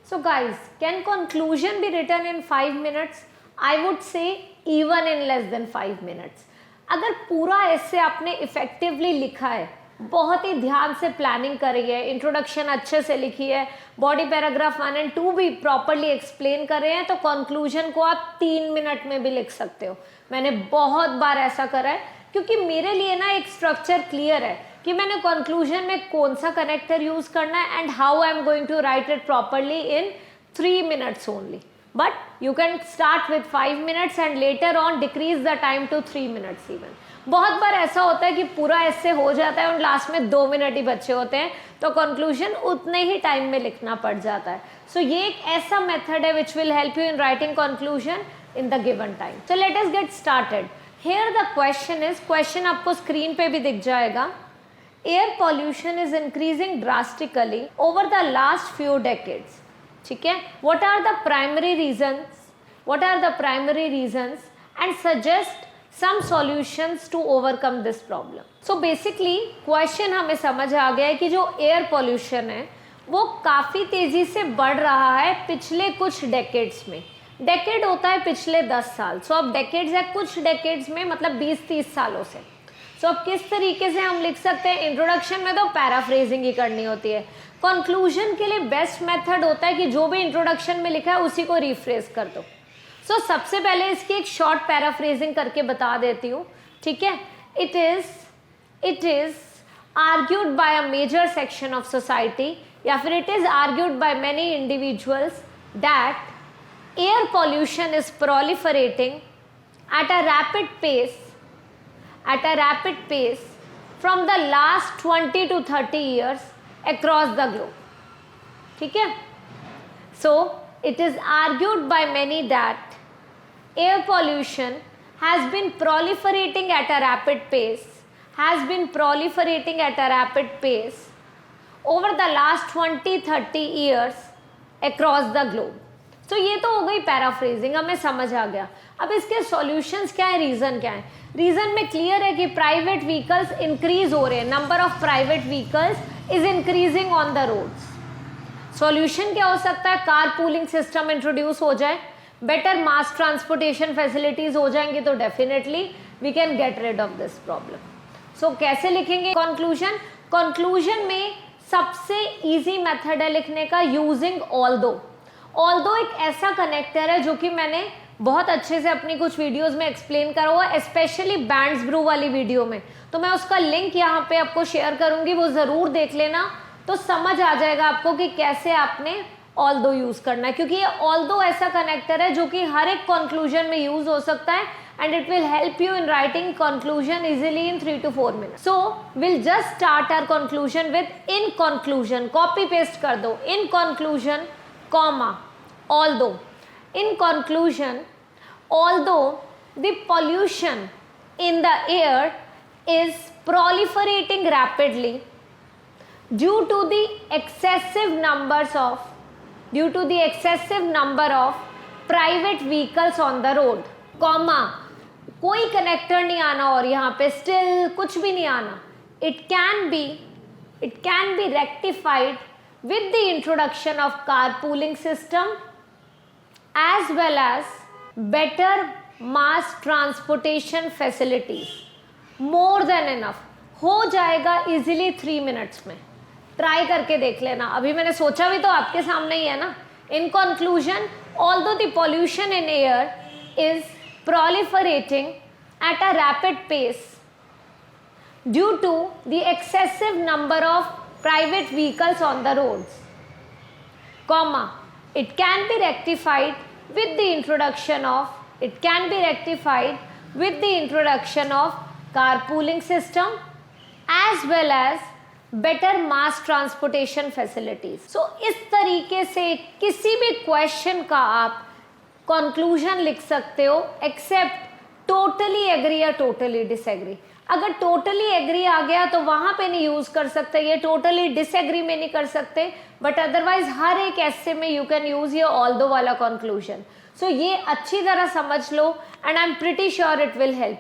So guys, can conclusion be written in 5 minutes? I would say even in less than 5 minutes. अगर पूरा ऐसे आपने effectively लिखा है, बहुत ही ध्यान से प्लानिंग करी है, इंट्रोडक्शन अच्छे से लिखी है, बॉडी पैराग्राफ 1 और 2 भी प्रॉपरली एक्सप्लेन कर रहे हैं, तो कंक्लूजन को आप 3 मिनट में भी लिख सकते हो. मैंने बहुत बार ऐसा करा है क्योंकि मेरे लिए ना एक स्ट्रक्चर क्लियर है कि मैंने कंक्लूजन में कौन सा कनेक्टर यूज करना है and how I am going to write it properly in 3 minutes only. But you can start with 5 minutes and later on decrease the time to 3 minutes even. बहुत बार ऐसा होता है कि पूरा ऐसे हो जाता है और लास्ट में 2 मिनट ही बचे होते हैं, तो कंक्लूजन उतने ही टाइम में लिखना पड़ जाता है. सो ये एक ऐसा मेथड है which will help you in writing conclusion in the given time. So let us get started. Here the question is, question आपको स्क्रीन पे भी दिख जाएगा. Air pollution is increasing drastically over the last few decades. ठीक है, what are the primary reasons and suggest some solutions to overcome this problem. So basically question हमें समझ आ गया है कि जो एयर पॉल्यूशन है वो काफ़ी तेज़ी से बढ़ रहा है पिछले कुछ डेकेड्स में. डेकेड होता है पिछले 10 साल. सो अब डेकेड्स है कुछ डेकेड्स में, मतलब 20-30 सालों से. सो अब किस तरीके से हम लिख सकते हैं? इंट्रोडक्शन में तो पैराफ्रेजिंग ही करनी होती है. कंक्लूजन के लिए बेस्ट मेथड होता है कि जो भी इंट्रोडक्शन में लिखा है उसी को रिफ्रेज कर दो. सो सबसे पहले इसकी एक शॉर्ट पैराफ्रेजिंग करके बता देती हूँ. ठीक है, it is argued by a major section of society, या फिर it is argued by many individuals that air pollution is proliferating at a rapid pace from the last 20 to 30 years across the globe. ठीक है, सो it is argued by many that air pollution has been proliferating at a rapid pace over the last 20-30 years across the globe. तो ये तो हो गई paraphrasing, हमें समझ आ गया. अब इसके सॉल्यूशंस क्या है, रीजन क्या है? रीजन में क्लियर है कि प्राइवेट व्हीकल्स इंक्रीज हो रहे हैं, number of private vehicles is increasing on the roads. Solution क्या हो सकता है? कार पूलिंग सिस्टम इंट्रोड्यूस हो जाए, बेटर मास ट्रांसपोर्टेशन फैसिलिटीज हो जाएंगी, तो definitely we can get rid of this problem. So कैसे लिखेंगे कंक्लूजन? कंक्लूजन में सबसे इजी मेथड है लिखने का यूजिंग ऑल्दो. ऑल्दो एक ऐसा कनेक्टर है जो कि मैंने बहुत अच्छे से अपनी कुछ वीडियोस में एक्सप्लेन करा हुआ, स्पेशली बैंड्स ब्रू वाली वीडियो में. तो मैं उसका लिंक यहाँ पे आपको शेयर करूंगी, वो जरूर देख लेना, तो समझ आ जाएगा आपको कि कैसे आपने ऑल्दो यूज करना है. क्योंकि ये ऑल्दो ऐसा कनेक्टर है जो कि हर एक कंक्लूजन में यूज हो सकता है and it will help you in writing conclusion easily in 3 to 4 minutes. So will just start our conclusion with in conclusion. Copy paste कर दो, in conclusion comma although. In conclusion although the pollution in the air is proliferating rapidly due to the excessive number of private vehicles on the road, comma, कोई connector नहीं आना और यहाँ पे still कुछ भी नहीं आना. it can be rectified with the introduction of carpooling system as well as better mass transportation facilities. more than enough, हो जाएगा इजीली 3 मिनट्स में. ट्राई करके देख लेना. अभी मैंने सोचा भी तो आपके सामने ही है ना. In conclusion, although the pollution in air is proliferating at a rapid pace due to the excessive number of private vehicles on the roads, comma, it can be rectified with the introduction of carpooling system as well as better mass transportation facilities. So इस तरीके से किसी भी question का आप conclusion लिख सकते हो, एक्सेप्ट टोटली एग्री या टोटली डिसएग्री. अगर टोटली एग्री आ गया तो वहां पे नहीं यूज कर सकते, ये टोटली डिसएग्री में नहीं कर सकते, बट अदरवाइज हर एक ऐसे में यू कैन यूज ये ऑल्दो वाला कंक्लूजन. सो ये अच्छी तरह समझ लो and I am pretty sure it will help.